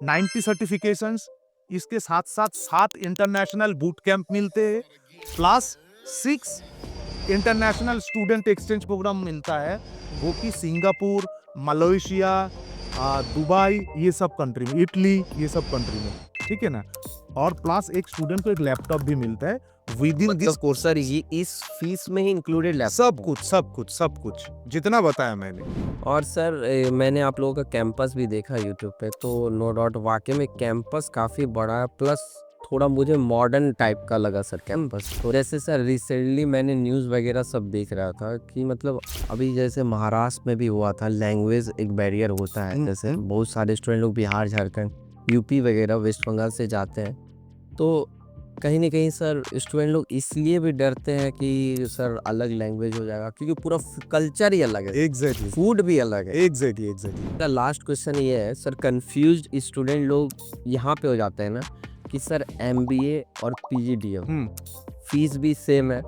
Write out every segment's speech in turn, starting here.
90 certifications, इसके साथ साथ 7 इंटरनेशनल बूट कैंप मिलते हैं, plus 6 international student exchange programme मिलता है, वो कि सिंगापुर, मलेशिया, दुबई, ये सब कंट्री में, इटली, ये सब कंट्री में, ठीक है ना। और प्लस एक स्टूडेंट को एक लैपटॉप भी मिलता है विद इन दिस मतलब कोर्स। सर ये इस फीस में ही इंक्लूडेड सब लैपटॉप है? कुछ सब कुछ सब कुछ जितना बताया मैंने। और सर मैंने आप लोगों का कैंपस भी देखा यूट्यूब पे, तो नो डाउट वाकई में कैंपस काफ़ी बड़ा है, प्लस थोड़ा मुझे मॉडर्न टाइप का लगा सर कैंपस। तो जैसे सर रिसेंटली मैंने न्यूज़ वगैरह सब देख रहा था कि मतलब अभी जैसे महाराष्ट्र में भी हुआ था, लैंग्वेज एक बैरियर होता है, जैसे बहुत सारे स्टूडेंट लोग बिहार, झारखंड, यूपी वगैरह, वेस्ट बंगाल से जाते हैं, तो कहीं न कहीं सर स्टूडेंट लोग इसलिए भी डरते हैं कि सर अलग लैंग्वेज हो जाएगा, क्योंकि पूरा कल्चर ही अलग है, एग्जैक्टली फूड भी अलग है। Exactly exactly. मेरा लास्ट क्वेश्चन ये है सर, कंफ्यूज्ड स्टूडेंट लोग यहाँ पे हो जाते हैं ना कि सर एमबीए और पीजीडीएम फीस भी सेम है,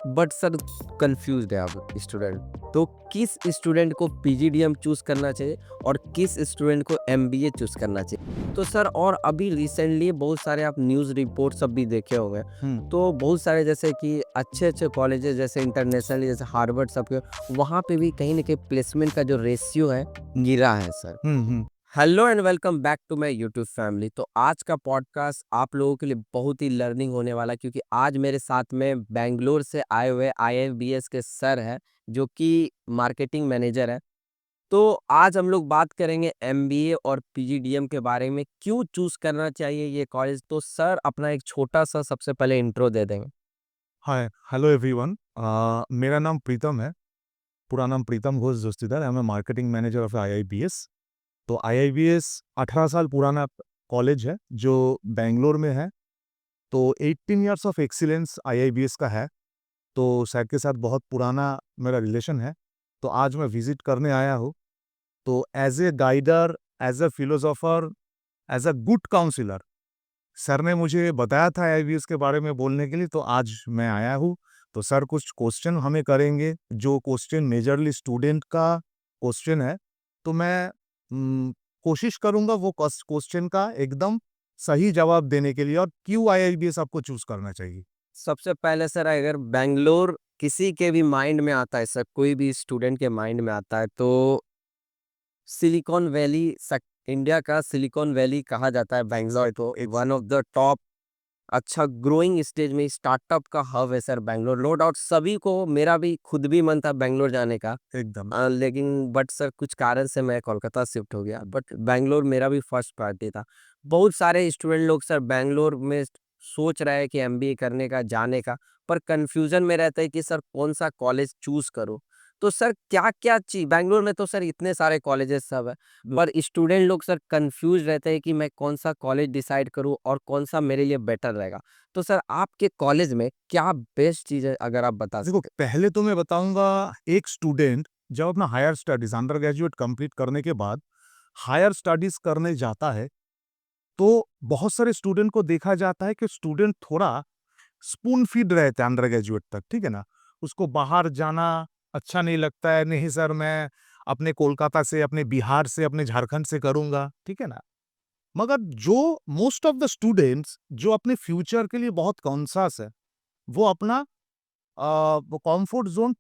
बट सर कंफ्यूज्ड है अब स्टूडेंट, तो किस स्टूडेंट को पीजीडीएम चूज करना चाहिए और किस स्टूडेंट को एमबीए चूज करना चाहिए? तो सर और अभी रिसेंटली बहुत सारे आप न्यूज़ रिपोर्ट सब भी देखे होंगे, तो बहुत सारे जैसे कि अच्छे अच्छे कॉलेजेस जैसे इंटरनेशनल जैसे हार्वर्ड सबके, वहाँ पे भी कहीं ना कहीं प्लेसमेंट का जो रेशियो है गिरा है sir. Hello and welcome back to my YouTube family. तो आज का पॉडकास्ट आप लोगों के लिए बहुत ही लर्निंग होने वाला है, क्योंकि आज मेरे साथ में बेंगलोर से आए हुए आईएफबीएस के सर हैं, जो कि मार्केटिंग मैनेजर है। तो आज हम लोग बात करेंगे एमबीए और पीजीडीएम के बारे में, क्यों चूज करना चाहिए ये कॉलेज। तो सर अपना एक छोटा सा सबसे पहले इंट्रो दे देंगे। Hi, hello everyone. मेरा नाम प्रीतम है, पूरा नाम Pritam Ghosh Joshidar. I am marketing manager of IIBS. तो आईआईबीएस 18 साल पुराना कॉलेज है जो बेंगलोर में है। तो 18 इयर्स ऑफ एक्सीलेंस आईआईबीएस का है। तो सर के साथ बहुत पुराना मेरा रिलेशन है। तो आज मैं विजिट करने आया हूँ। तो as a guider, as a philosopher, as a good counsellor, sir ने मुझे बताया था आईआईबीएस के बारे में बोलने के लिए, तो आज मैं आया हूँ। तो सर कुछ क्वेश्चन हमें करेंगे, जो क्वेश्चन मेजरली स्टूडेंट का क्वेश्चन है। तो मैं कोशिश करूंगा वो क्वेश्चन का एकदम सही जवाब देने के लिए, और क्यों आईआईबीएस आपको चूज करना चाहिए। सबसे पहले सर अगर बेंगलोर किसी के भी माइंड में आता है सर, कोई भी स्टूडेंट के माइंड में आता है, तो सिलिकॉन वैली इंडिया का सिलिकॉन वैली कहा जाता है बैंगलोर को, वन ऑफ द टॉप अच्छा ग्रोइंग स्टेज में स्टार्टअप का हब है सर बैंगलोर। नो डाउट सभी को, मेरा भी खुद भी मन था बैंगलोर जाने का, एकदम लेकिन बट सर कुछ कारण से मैं कोलकाता शिफ्ट हो गया, बट बैंगलोर मेरा भी फर्स्ट प्रायोरिटी था। बहुत सारे स्टूडेंट लोग सर बैंगलोर में सोच रहे हैं कि एमबीए करने का, जाने का, पर कंफ्यूजन में रहता है कि सर कौन सा कॉलेज चूज करूं। तो सर क्या क्या चीज, बैंगलोर में तो सर इतने सारे कॉलेजेस सब है, पर स्टूडेंट लोग सर कंफ्यूज रहते हैं कि मैं कौन सा कॉलेज डिसाइड करूं और कौन सा मेरे लिए बेटर रहेगा। तो सर आपके कॉलेज में क्या बेस्ट चीज है, अगर आप बता देखो, सकते पहले तो मैं बताऊंगा, एक स्टूडेंट जब अपना higher studies undergraduate complete करने के बाद हायर स्टडीज करने जाता है, तो बहुत सारे स्टूडेंट को देखा जाता है कि स्टूडेंट थोड़ा स्पून फीड रहते हैं अंडर ग्रेजुएट तक, ठीक है ना। उसको बाहर जाना अच्छा नहीं लगता है, नहीं सर मैं अपने कोलकाता से, अपने बिहार से, अपने झारखंड से करूंगा, ठीक है ना। मगर जो मोस्ट ऑफ द स्टूडेंट्स जो अपने फ्यूचर के लिए बहुत कॉन्सास है, वो अपना कंफर्ट जोन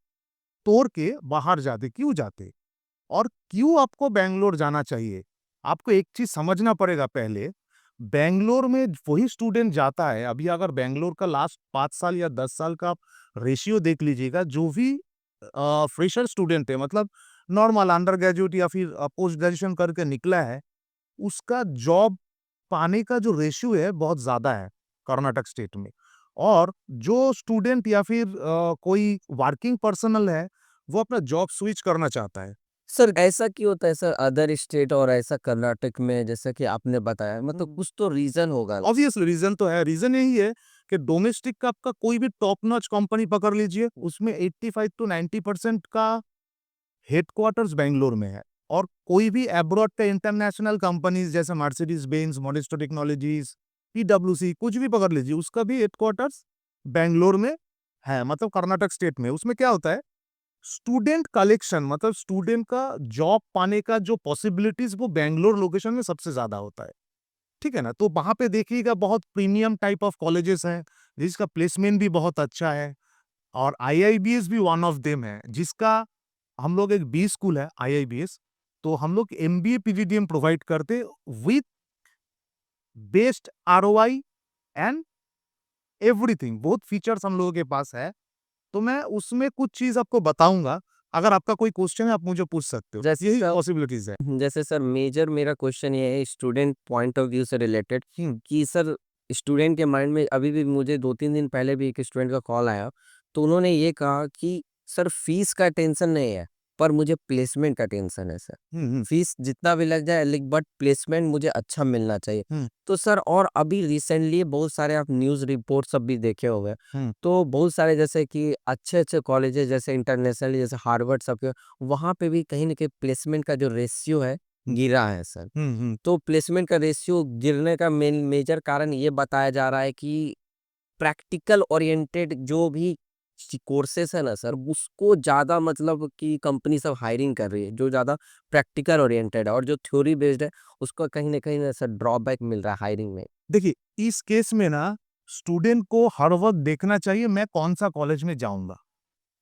तोड़ के बाहर जाते। क्यों जाते और क्यों आपको बैंगलोर जाना चाहिए? आपको एक चीज समझना पड़ेगा पहले। बैंगलोर में वही स्टूडेंट जाता है, अभी अगर बैंगलोर का लास्ट 5 साल या 10 साल का आप रेशियो देख लीजिएगा, जो भी फ्रेशर स्टूडेंट है, मतलब नॉर्मल अंडर ग्रेजुएट या फिर पोस्ट ग्रेजुएशन करके निकला है, उसका जॉब पाने का जो रेशियो है बहुत ज्यादा है कर्नाटक स्टेट में। और जो स्टूडेंट या फिर कोई वर्किंग पर्सनल है, वो अपना जॉब स्विच करना चाहता है। सर ऐसा क्यों होता है सर अदर स्टेट और ऐसा कर्नाटक में, जैसा कि आपने बताया, मतलब कुछ तो रीजन होगा। ऑब्वियसली रीजन तो है। रीजन यही है कि डोमेस्टिक का आपका कोई भी टॉप नॉच कंपनी पकड़ लीजिए, उसमें 85 टू 90% का हेडक्वार्टर्स बेंगलोर में है। और कोई भी अब्रॉड का इंटरनेशनल कंपनीज जैसे मर्सिडीज बेंज, मोडिस्टो टेक्नोलॉजीज, पीडब्ल्यूसी, कुछ भी पकड़ लीजिए, उसका भी हेडक्वार्टर्स बेंगलोर में है, मतलब कर्नाटक स्टेट में। उसमें क्या होता है, स्टूडेंट कलेक्शन मतलब स्टूडेंट का जॉब पाने का जो पॉसिबिलिटीज वो बैंगलोर लोकेशन में सबसे ज्यादा होता है, ठीक है ना। तो वहां पे देखिएगा बहुत प्रीमियम टाइप ऑफ कॉलेजेस हैं जिसका प्लेसमेंट भी बहुत अच्छा है, और आईआईबीएस भी वन ऑफ देम है जिसका हम लोग एक बी स्कूल है आईआईबीएस, तो हम लोग एमबीए पीजीडीएम प्रोवाइड करते with best ROI and everything, बहुत फीचर्स हम लोगों के पास है। तो मैं उसमें कुछ चीज आपको बताऊंगा, अगर आपका कोई क्वेश्चन है आप मुझे पूछ सकते हो, जैसे यही सर पॉसिबिलिटीज है। जैसे सर मेजर मेरा क्वेश्चन ये है स्टूडेंट पॉइंट ऑफ व्यू से रिलेटेड कि सर स्टूडेंट के माइंड में अभी भी मुझे 2-3 दिन पहले भी एक स्टूडेंट का कॉल आया, तो उन्होंने ये कहा कि सर फीस का टेंशन नहीं है, पर मुझे प्लेसमेंट का टेंशन है सर। हम्म फीस जितना भी लग जाए बट प्लेसमेंट मुझे अच्छा मिलना चाहिए। हम्म तो सर और अभी रिसेंटली बहुत सारे आप न्यूज़ रिपोर्ट सब भी देखे होंगे, हम्म तो बहुत सारे जैसे कि अच्छे-अच्छे कॉलेजेस जैसे इंटरनेशनल जैसे हार्वर्ड सब के वहाँ पे भी कहीं न कहीं प्लेसमेंट का जो रेशियो है, गिरा है सर। हम्म। तो प्लेसमेंट का रेशियो गिरने का मेजर कारण ये बताया जा रहा है कि प्रैक्टिकल ओरिएंटेड जो भी कोर्सेस है ना सर, उसको ज़्यादा मतलब कि कंपनी सब हायरिंग कर रही है, जो ज़्यादा प्रैक्टिकल ओरिएंटेड है और जो थ्योरी बेस्ड है, उसको कहीं न सर ड्रॉबैक मिल रहा है हायरिंग में। देखिए, इस केस में ना स्टूडेंट को हर वक्त देखना चाहिए मैं कौन सा कॉलेज में जाऊंगा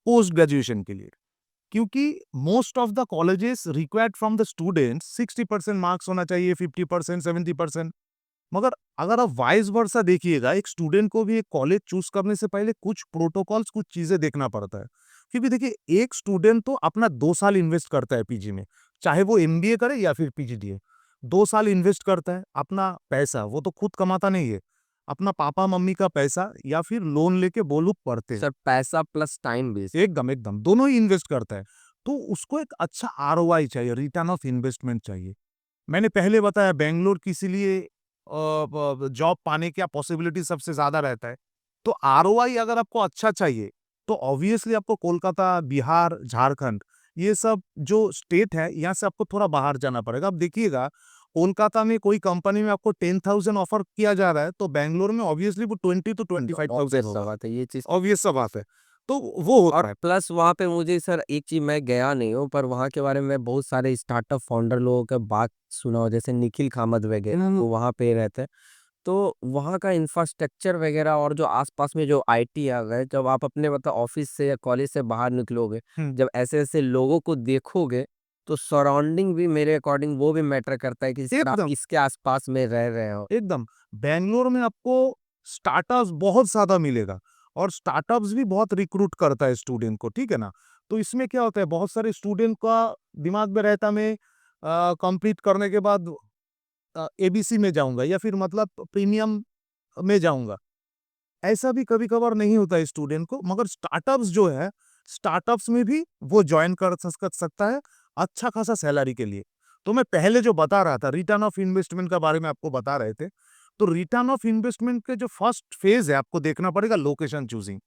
पोस्ट ग्रेजुएशन के लिए, क्योंकि most of the colleges required from the student 60% marks होना चाहिए, 50%, 70%। मगर अगर आप वाइस वर्सा देखिएगा, एक स्टूडेंट को भी एक कॉलेज चूज करने से पहले कुछ प्रोटोकॉल्स, कुछ चीजें देखना पड़ता है। क्योंकि देखिए, एक स्टूडेंट तो अपना 2 साल इन्वेस्ट करता है पीजी में, चाहे वो एमबीए करे या फिर पीजीडीए। 2 साल इन्वेस्ट करता है अपना पैसा, वो तो खुद कमाता नहीं है, अपना पापा मम्मी का पैसा या फिर लोन लेके वो लोग पढ़ते हैं। सर पैसा प्लस टाइम भी। एकदम एकदम दोनों ही इन्वेस्ट करता है। तो उसको एक अच्छा आरओआई चाहिए, रिटर्न ऑफ इन्वेस्टमेंट चाहिए। मैंने पहले बताया बेंगलोर किसी लिए जॉब पाने का पॉसिबिलिटी सबसे ज्यादा रहता है। तो आरओआई अगर आपको अच्छा चाहिए तो ऑब्वियसली आपको कोलकाता, बिहार, झारखंड, ये सब जो स्टेट है यहाँ से आपको थोड़ा बाहर जाना पड़ेगा। अब देखिएगा, कोलकाता में कोई कंपनी में आपको 10,000 ऑफर किया जा रहा है, तो बेंगलोर में ऑब्वियसली वो 20 to 25,000 ऑब्वियस सा होगा। बात है ये चीज़। ऑब्वियस सा बात है। तो वो और होता है। प्लस वहाँ पे मुझे सर एक चीज़ मैं गया नहीं हूँ, पर वहाँ के बारे में बहुत सारे स्टार्टअप फाउंडर लोगों का बात सुना हो, जैसे निखिल कामत वगैरह, वो वहाँ पे रहते हैं। तो वहाँ का इंफ्रास्ट्रक्चर वगैरह और जो आसपास में जो आईटी आ गए, जब आप अपने मतलब ऑफिस से या कॉलेज से बाहर निकलोगे, हम्म, जब ऐसे-ऐसे लोगों को देखोगे, तो सराउंडिंग भी मेरे अकॉर्डिंग वो भी मैटर करता है कि सर आप एकदम किसके आसपास में रह रहे हो। एकदम बैंगलोर में आपको स्टार्टअप्स बहुत ज्यादा मिलेगा, और स्टार्टअप्स भी बहुत रिक्रूट करता है स्टूडेंट को, ठीक है ना। तो इसमें क्या होता है, बहुत सारे स्टूडेंट का दिमाग में रहता मैं कंप्लीट करने के बाद एबीसी में जाऊंगा या फिर मतलब प्रीमियम में जाऊंगा। ऐसा भी कभी कभार नहीं होता है स्टूडेंट को, मगर स्टार्टअप्स जो है, स्टार्टअप्स में भी वो ज्वाइन कर सकता है अच्छा खासा सैलरी के लिए। तो मैं पहले जो बता रहा था रिटर्न ऑफ इन्वेस्टमेंट के बारे में आपको बता रहे थे, तो रिटर्न ऑफ इन्वेस्टमेंट के जो फर्स्ट फेज है आपको देखना पड़ेगा लोकेशन चूजिंग।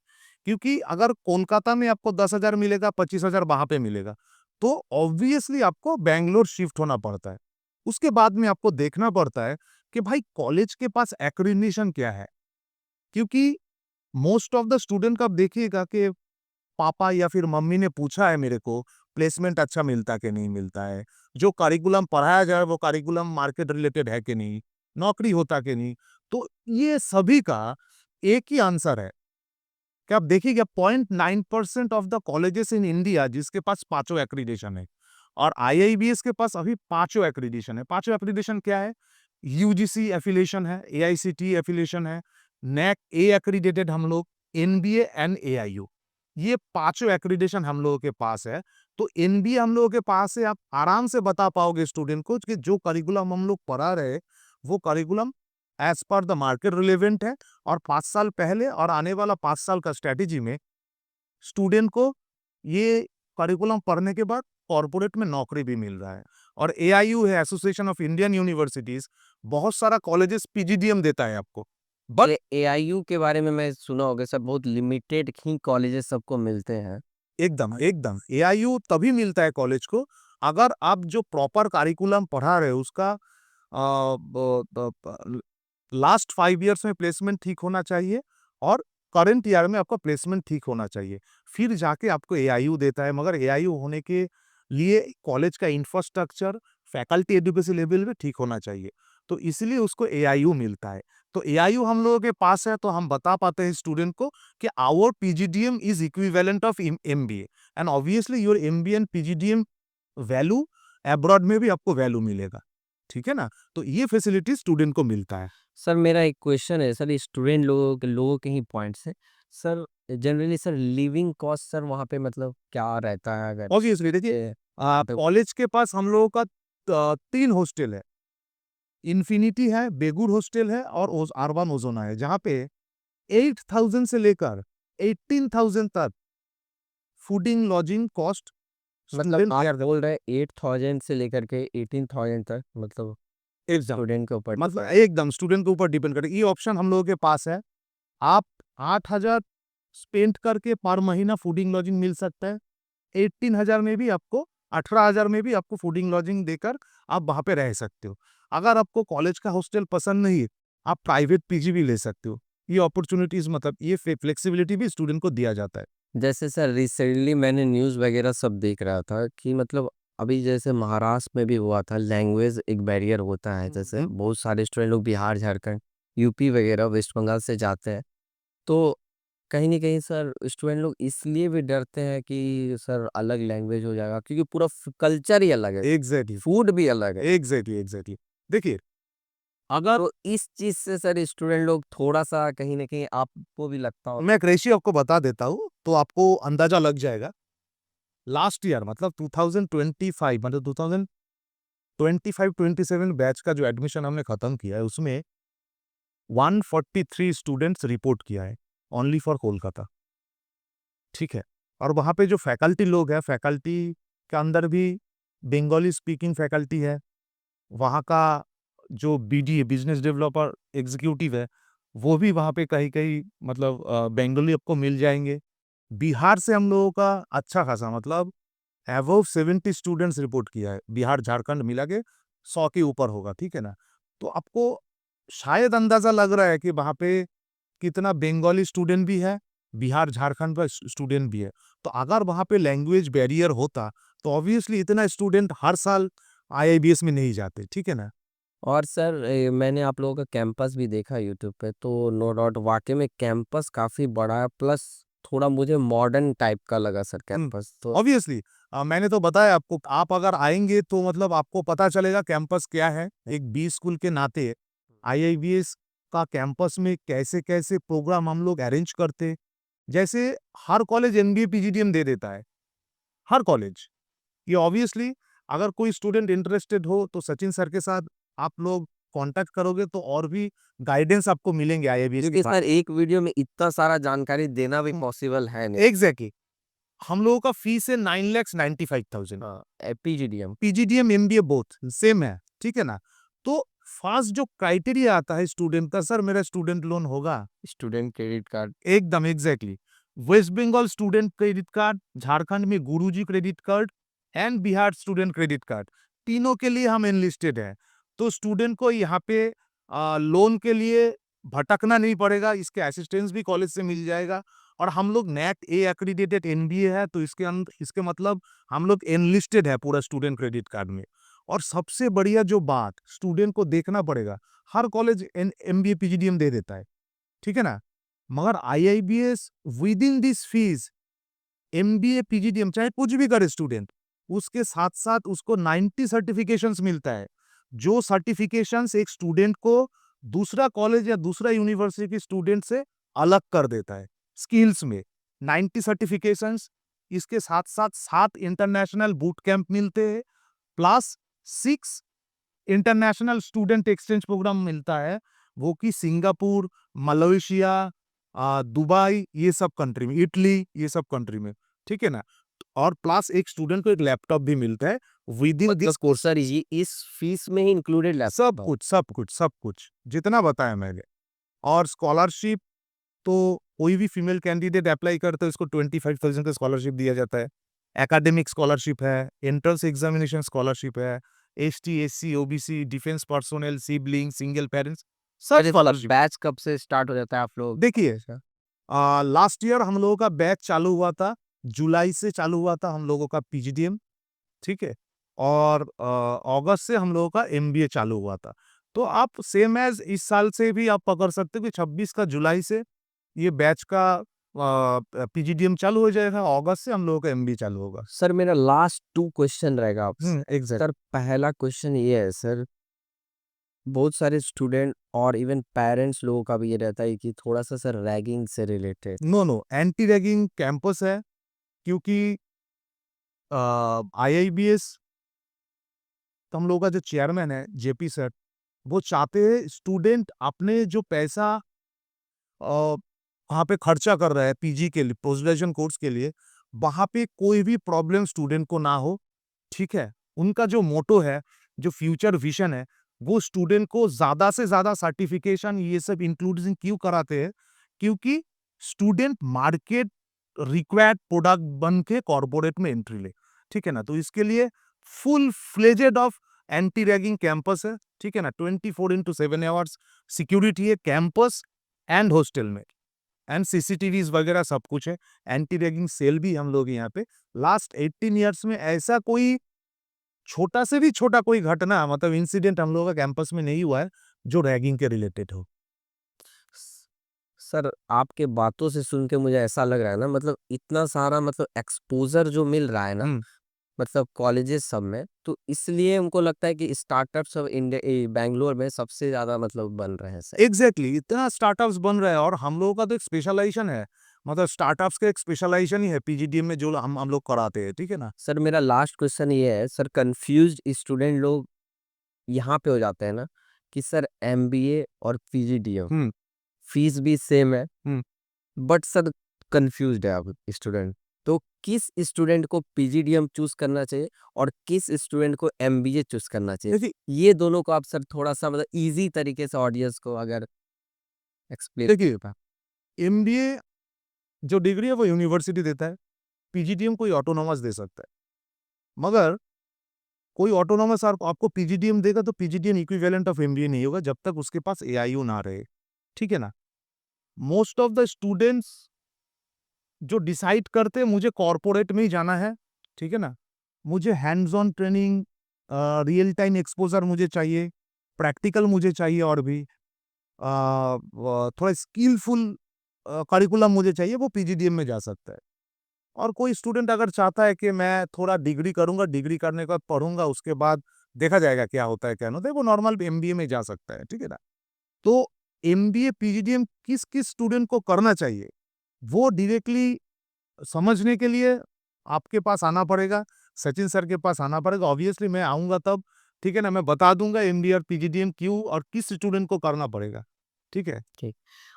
क्योंकि अगर कोलकाता में आपको 10,000 मिलेगा, 25,000 वहां पे मिलेगा, तो ऑब्वियसली आपको बैंगलोर शिफ्ट होना पड़ता है। उसके बाद में आपको देखना पड़ता है कि भाई कॉलेज के पास एक्रीडिटेशन क्या है। क्योंकि मोस्ट ऑफ द स्टूडेंट का आप देखिएगा कि पापा या फिर मम्मी ने पूछा है मेरे को प्लेसमेंट अच्छा मिलता कि नहीं मिलता है, जो करिकुलम पढ़ाया जाए वो करिकुलम मार्केट रिलेटेड है कि नहीं, नौकरी होता कि नहीं। तो ये सभी का एक ही आंसर है कि आप देखिएगा 0.9% of the colleges in India जिसके पास पांचों एक्रीडिटेशन है, और आईआईबीएस के पास अभी पांचों एक्रीडिटेशन है। पांचों एक्रीडिटेशन क्या है, यूजीसी एफिलिएशन है, एआईसीटी एफिलिएशन है, नैक ए एक्रीडेटेड हम लोग, एनबीए एंड एआईयू, ये पांचों एक्रीडिटेशन हम लोगों के पास है। तो एनबीए हम लोगों के पास है, आप आराम से बता पाओगे स्टूडेंट को कि जो करिकुलम हम लोग पढ़ा रहे वो curriculum as per the market relevant है, और 5 साल पहले और आने वाला 5 साल का स्ट्रेटेजी में स्टूडेंट को ये करिकुलम पढ़ने के बाद कॉर्पोरेट में नौकरी भी मिल रहा है। और एआईयू है, एसोसिएशन ऑफ इंडियन यूनिवर्सिटीज, बहुत सारा कॉलेजेस पीजीडीएम देता है आपको। बट एआईयू के बारे में मैं सुना होगा सर, बहुत लिमिटेड ही कॉलेजेस सबको मिलते हैं। एकदम एकदम एआईयू तभी मिलता है कॉलेज को अगर आप जो प्रॉपर करिकुलम पढ़ा रहे हो उसका लास्ट 5 ईयर्स में प्लेसमेंट ठीक होना चाहिए, और करंट ईयर में आपका प्लेसमेंट ठीक होना चाहिए, फिर जाके आपको एआईयू देता है। मगर एआईयू होने के लिए कॉलेज का इंफ्रास्ट्रक्चर, फैकल्टी एजुकेशन लेवल भी ठीक होना चाहिए, तो इसलिए उसको एआईयू मिलता है। तो एआईयू हम लोगों के पास है, तो हम बता पाते हैं स्टूडेंट को कि our PGDM is equivalent of MBA, and obviously your MBA and PGDM value abroad में भी आपको वैल्यू मिलेगा, ठीक है ना? तो ये फैसिलिटी स्टूडेंट को मिलता है। सर मेरा एक क्वेश्चन है सर, स्टूडेंट लोगों के ही पॉइंट्स हैं sir. Generally sir living cost sir वहाँ पे मतलब क्या रहता है अगर ऑब्वियसली देखिए, ए, तो कॉलेज के पास हम लोगों का 3 हॉस्टल है। इन्फिनिटी है, बेगूर हॉस्टल है और अर्बन ओजोना है, जहाँ पे 8,000 से लेकर 18,000 तक फूडिंग लॉजिंग कॉस्ट मतलब स्टूडेंट आप बेयर बोल रहे हैं 8,000 से लेकर के 18,000 तक, मतलब एकदम, स्टूडेंट के ऊपर मतलब एकदम स्टूडेंट के ऊपर डिपेंड करे। ये ऑप्शन हम लोगों के पास है। आप 8,000 स्पेंड करके पर महीना फूडिंग लॉजिंग मिल सकता है। 18,000 में भी आपको, 18,000 में भी आपको फूडिंग लॉजिंग देकर आप वहाँ पे रह सकते हो। अगर आपको कॉलेज का हॉस्टल पसंद नहीं है, आप प्राइवेट पीजी भी ले सकते हो। ये अपॉर्चुनिटीज़, मतलब ये फ्लेक्सिबिलिटी भी स्टूडेंट को दिया जाता है। जैसे सर रिसेंटली मैंने न्यूज़ वगैरह सब देख रहा था कि मतलब अभी जैसे महाराष्ट्र में भी हुआ था, लैंग्वेज एक बैरियर होता है, जैसे बहुत सारे स्टूडेंट लोग बिहार, झारखंड, यूपी वगैरह वेस्ट बंगाल से जाते हैं, तो कहीं न कहीं सर स्टूडेंट लोग इसलिए भी डरते हैं कि सर अलग लैंग्वेज हो जाएगा, क्योंकि पूरा कल्चर ही अलग है, एग्ज़ैक्टली, फूड भी अलग है। Exactly, exactly. देखिए, अगर तो इस चीज़ से सर स्टूडेंट लोग थोड़ा-सा कहीं न कहीं आपको भी लगता हो। मैं एक रेशियो आपको बता देता हूँ, तो आपको अंदाज़ा लग जाएगा। लास्ट ईयर मतलब 2025, मतलब 2025-27 बैच का जो एडमिशन हमने खत्म किया है, उसमें 143 स्टूडेंट्स रिपोर्ट किया है, ओनली फॉर कोलकाता, ठीक है? और वहाँ पे जो फैकल्टी लोग हैं, फैकल्टी के अंदर भी बंगाली स्पीकिंग फैकल्टी है। वहाँ का जो बीडी है, बिज़नेस डेवलपर एग्ज़ीक्यूटिव है, वो भी वहाँ पे कहीं-कहीं, मतलब बंगाली आपको मिल जाएँगे। बिहार से हम लोगों का अच्छा खासा, मतलब अबव 70 स्टूडेंट्स रिपोर्ट किया है। बिहार, झारखंड मिला के 100 के ऊपर होगा, ठीक है ना? तो आपको शायद अंदाज़ा लग रहा है कि वहाँ पे कितना बंगाली स्टूडेंट भी है, बिहार, झारखंड का स्टूडेंट भी है। तो अगर वहाँ पे लैंग्वेज बैरियर होता, तो ऑब्वियसली इतना स्टूडेंट हर साल आईआईबीएस में नहीं जाते, ठीक है ना? और सर मैंने आप लोगों का कैंपस भी देखा यूट्यूब पे, तो नो डाउट वाक़ई में कैंपस काफ़ी बड़ा है, प्लस थोड़ा मुझे मॉडर्न टाइप का लगा सर हुँ, कैंपस तो। ऑब्वियसली मैंने तो बताया आपको, आप अगर आएँगे तो मतलब आपको पता चलेगा कैंपस क्या है। एक बी स्कूल के नाते आईआईबीएस का कैंपस में कैसे-कैसे प्रोग्राम हम लोग अरेंज करते हैं। जैसे हर कॉलेज एमबीए पीजीडीएम दे देता है, हर कॉलेज। ये ऑब्वियसली अगर कोई स्टूडेंट इंटरेस्टेड हो तो सचिन सर के साथ आप लोग कॉन्टैक्ट करोगे तो और भी गाइडेंस आपको मिलेंगे आईआईबीएस के क्योंकि बारे सर एक वीडियो में इतना सारा जानकारी देना भी में। पॉसिबल है नहीं। एग्ज़ैक्टली, हम लोगों का फीस है 9,95,000। हाँ, PGDM, PGDM, MBA both same है, ठीक है ना? तो फर्स्ट जो क्राइटेरिया आता है स्टूडेंट का, सर मेरा स्टूडेंट लोन होगा। Student credit card. एकदम exactly. West Bengal student credit card, Jharkhand में Guruji credit card and Bihar student credit card, तीनों के लिए हम एनलिस्टेड हैं। तो स्टूडेंट को यहाँ पे लोन के लिए भटकना नहीं पड़ेगा, इसके असिस्टेंस भी कॉलेज से मिल जाएगा। और हम लोग नैक ए एक्रीडिटेड एनबीए है, तो इसके मतलब हम लोग एनलिस्टेड है पूरा स्टूडेंट क्रेडिट कार्ड में। और सबसे बढ़िया जो बात स्टूडेंट को देखना पड़ेगा, हर कॉलेज एमबीए पीजीडीएम दे देता है, ठीक है ना? मगर IIBS within this fees MBA PGDM चाहे कुछ भी करे स्टूडेंट, उसके साथ-साथ उसको 90 सर्टिफिकेशंस मिलता है। जो सर्टिफिकेशंस एक स्टूडेंट को दूसरा कॉलेज या दूसरा यूनिवर्सिटी के स्टूडेंट से अलग कर देता है, स्किल्स में। 90 सर्टिफिकेशंस, इसके साथ-साथ 7 इंटरनेशनल बूट कैंप मिलते हैं, plus 6 international student exchange programme मिलता है, वो कि सिंगापुर, मलेशिया, दुबई, ये सब कंट्री में, इटली, ये सब कंट्री में, ठीक है ना? और प्लस एक स्टूडेंट को एक लैपटॉप भी मिलता है विद इन मतलब दिस कोर्स। सर ये इस फीस में ही इंक्लूडेड सब लैपटॉप। कुछ, सब कुछ, सब कुछ, जितना बताया मैंने। और स्कॉलरशिप तो कोई भी फीमेल कैंडिडेट अप्लाई करते है उसको 25,000 का स्कॉलरशिप दिया जाता है। एकेडमिक स्कॉलरशिप है, एंट्रेंस एग्जामिनेशन स्कॉलरशिप है, ST, SC, OBC, defence personnel, sibling, single parents, सब अरे सर स्कॉलरशिप। बैच कब से स्टार्ट हो जाता है आप लोग? देखिए, अच्छा। लास्ट ईयर हम लोगों का बैच चालू हुआ था, जुलाई से चालू हुआ था हम लोगों का पीजीडीएम, ठीक है, और अगस्त से हम लोगों का एमबीए चालू हुआ था। तो आप सेम एज इस साल से भी आप पकड़ सकते हो कि 26 का जुलाई से ये बैच का पीजीडीएम चालू हो जाएगा, अगस्त से हम लोगों का एमबीए चालू होगा। सर मेरा लास्ट 2 क्वेश्चन रहेगा आपसे। एग्जैक्ट। सर पहला क्वेश्चन ये है सर, बहुत सारे स्टूडेंट और इवन पेरेंट्स लोगों का भी ये रहता है कि थोड़ा-सा सर रैगिंग से related. No, no, anti ragging campus है, क्योंकि आईआईबीएस हम लोगों का जो चेयरमैन है जेपी सर, वो चाहते हैं स्टूडेंट अपने जो पैसा वहाँ पे खर्चा कर रहा है पीजी के लिए, पोस्ट ग्रेजुएशन कोर्स के लिए, वहाँ पे कोई भी प्रॉब्लम स्टूडेंट को ना हो, ठीक है? उनका जो मोटो है, जो फ्यूचर विज़न है, वो स्टूडेंट को ज़्यादा से ज़्यादा सर्टिफ़िकेशन ये सब इंक्लूडिंग क्यों कराते हैं? क्योंकि स्टूडेंट मार्केट रिक्वायर्ड प्रोडक्ट बन के कॉर्पोरेट में एंट्री ले, ठीक है ना? तो इसके लिए full fledged of anti ragging campus है, ठीक है ना? 24/7 आवर्स सिक्योरिटी है कैंपस एंड हॉस्टल में, एंड सीसीटीवीज़ वगैरह सब कुछ है। एंटी रैगिंग सेल भी हम लोग यहाँ पे लास्ट 18 इयर्स में ऐसा कोई छोटा से भी छोटा कोई घटना मतलब इंसिडेंट हम लोगों का कैंपस में नहीं हुआ है, जो रैगिंग के रिलेटेड हो। स सर आपके बातों से सुन के मुझे ऐसा लग रहा है ना, मतलब इतना सारा मतलब एक्सपोज़र जो मिल रहा है ना, हुँ, मतलब कॉलेजेस सब में, तो इसलिए उनको लगता है कि स्टार्टअप्स सब बैंगलोर में सबसे ज़्यादा मतलब बन रहे हैं सर। एग्ज़ैक्टली इतना स्टार्टअप्स बन रहा है और हम लोगों का तो एक स्पेशलाइज़ेशन है। मतलब स्टार्टअप्स का एक स्पेशलाइज़ेशन ही है पीजीडीएम में जो हम लोग कराते हैं, ठीक है ना? सर मेरा लास्ट क्वेश्चन ये है, सर कन्फ्यूज़्ड स्टूडेंट लोग यहाँ पे हो जाते हैं ना कि सर एमबीए और पीजीडीएम हुँ, फीस भी सेम है, हुँ। बट सर कन्फ्यूज़्ड है अब स्टूडेंट। तो किस स्टूडेंट को पीजीडीएम चूज़ करना चाहिए और किस स्टूडेंट को एमबीए चूज़ करना चाहिए? देखिए ये दोनों को आप सर थोड़ा-सा मतलब ईज़ी तरीके से ऑडियंस को अगर एक्सप्लेन देखिए, कर पाएँ। एमबीए जो डिग्री है वो यूनिवर्सिटी देता है, पीजीडीएम कोई ऑटोनॉमस दे सकता है। मगर कोई ऑटोनॉमस आपको पीजीडीएम देगा तो पीजीडीएम इक्विवेलेंट ऑफ एमबीए नहीं होगा जब तक उसके पास एआईयू ना रहे, ठीक है ना? मोस्ट ऑफ द स्टूडेंट्स जो डिसाइड करते हैं मुझे कॉर्पोरेट में ही जाना है, ठीक है ना? मुझे hands on training real time exposure मुझे चाहिए, प्रैक्टिकल मुझे चाहिए और भी थोड़ा स्किलफुल करिकुलम मुझे चाहिए, वो पीजीडीएम में जा सकता है। और कोई स्टूडेंट अगर चाहता है कि मैं थोड़ा डिग्री करूँगा, डिग्री करने के बाद पढ़ूँगा, उसके बाद देखा जाएगा क्या होता है, क्या नहीं होता है, वो नॉर्मल एमबीए में जा सकता है, ठीक है ना? तो एमबीए, पीजीडीएम किस-किस स्टूडेंट को करना चाहिए, वो डायरेक्टली समझने के लिए आपके पास आना पड़ेगा, सचिन सर के पास आना पड़ेगा। ऑब्वियसली मैं आऊँगा तब, ठीक है ना? मैं बता दूँगा एमबीए और पीजीडीएम क्यों और किस स्टूडेंट को करना पड़ेगा, ठीक है? ठीक।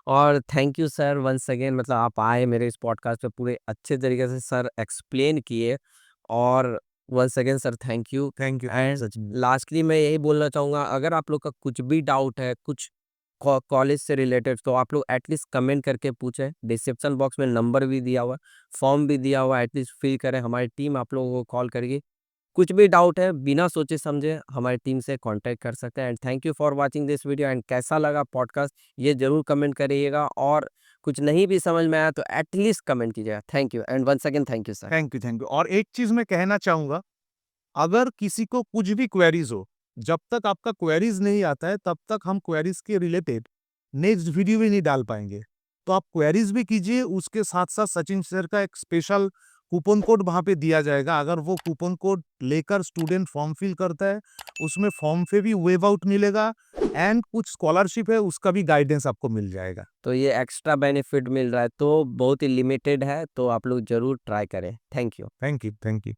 और thank you sir once again, मतलब आप आए मेरे इस पॉडकास्ट पे, पूरे अच्छे तरीके से सर एक्सप्लेन किए, और once again sir thank you. Thank you, and Sachin. Lastly मैं यही बोलना चाहूँगा, अगर आप लोग का कुछ भी डाउट है, कुछ कॉलेज से रिलेटेड, तो आप लोग एटलीस्ट कमेंट करके पूछें। डिस्क्रिप्शन बॉक्स में नंबर भी दिया हुआ है, फॉर्म भी दिया हुआ है, एटलीस्ट फिल करें, हमारी टीम आप लोगों को कॉल करेगी। कुछ भी डाउट है बिना सोचे समझे हमारी टीम से कांटेक्ट कर सकते हैं। And thank you for watching this video, and कैसा लगा पॉडकास्ट ये ज़रूर कमेंट करिएगा, और कुछ नहीं भी समझ में आया तो एटलीस्ट कमेंट कीजिएगा। Thank you and once again thank you sir. Thank you, thank you. और एक चीज़ मैं कहना चाहूँगा, अगर किसी को कुछ भी क्वेरीज़ हो, जब तक आपका क्वेरीज़ नहीं आता है, तब तक हम क्वेरीज़ के रिलेटेड नेक्स्ट वीडियो भी नहीं डाल पाएँगे। तो आप क्वेरीज़ भी कीजिए, उसके साथ-साथ सचिन सर का एक स्पेशल कूपन कोड वहाँ पे दिया जाएगा। अगर वो कूपन कोड लेकर स्टूडेंट फॉर्म फिल करता है, उसमें फॉर्म पे भी वेव आउट मिलेगा एंड कुछ स्कॉलरशिप है, उसका भी गाइडेंस आपको मिल जाएगा। तो ये एक्स्ट्रा बेनिफिट मिल रहा है, तो बहुत ही लिमिटेड है, तो आप लोग ज़रूर ट्राई करें। Thank you. Thank you, thank you.